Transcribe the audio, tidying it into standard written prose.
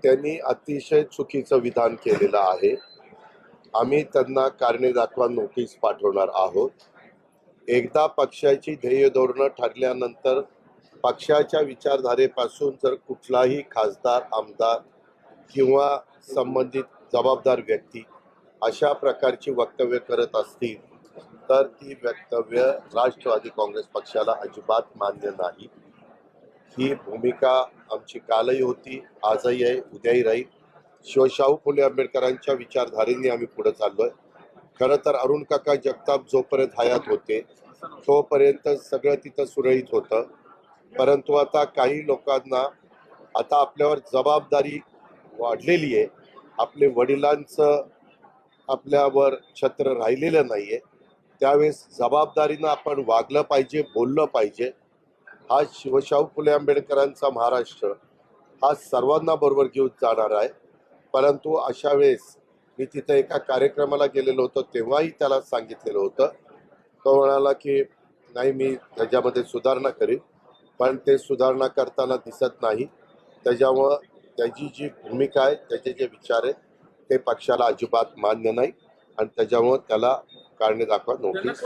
त्यांनी अतिशय चुकीचं विधान केलेलं आहे. आम्ही त्यांना कारणे दाखवा नोटीस पाठवणार आहोत. एकदा पक्षाची ध्येय धोरणं ठरल्यानंतर पक्षाच्या विचारधारेपासून जर कुठलाही खासदार, आमदार किंवा संबंधित जबाबदार व्यक्ती अशा प्रकारची वक्तव्य करत असतील तर ती वक्तव्य राष्ट्रवादी काँग्रेस पक्षाला अजिबात मान्य नाही. ही भूमिका आमची कालही होती, आजही आहे, उद्याही राहील. शाहू फुले आंबेडकरांच्या विचारधारेने आम्ही पुढे चाललोय. खरं तर अरुण काका जगताप जोपर्यंत हयात होते तोपर्यंत सगळं तिथं सुरळीत होतं. परंतु आता काही लोकांना आता आपल्यावर जबाबदारी वाढलेली आहे. आपले वडिलांचं आपल्यावर छत्र राहिलेलं नाहीये. त्यावेळेस जबाबदारीनं आपण वागलं पाहिजे, बोललं पाहिजे. हा शाहू फुले आंबेडकरांचा महाराष्ट्र हा सर्वांना बरोबर घेऊन जाणार आहे. परंतु अशा वेळेस मी तिथे एका कार्यक्रमाला गेलेलो होतो, तेव्हाही त्याला सांगितलेलं होतं. तो म्हणाला की नाही, मी त्याच्यामध्ये सुधारणा करेन, पण ते सुधारणा करताना दिसत नाही. त्याच्यामुळं त्याची जी भूमिका आहे, त्याचे जे विचार आहेत ते पक्षाला अजिबात मान्य नाही आणि त्याच्यामुळं त्याला कारणे दाखवा नोटीस.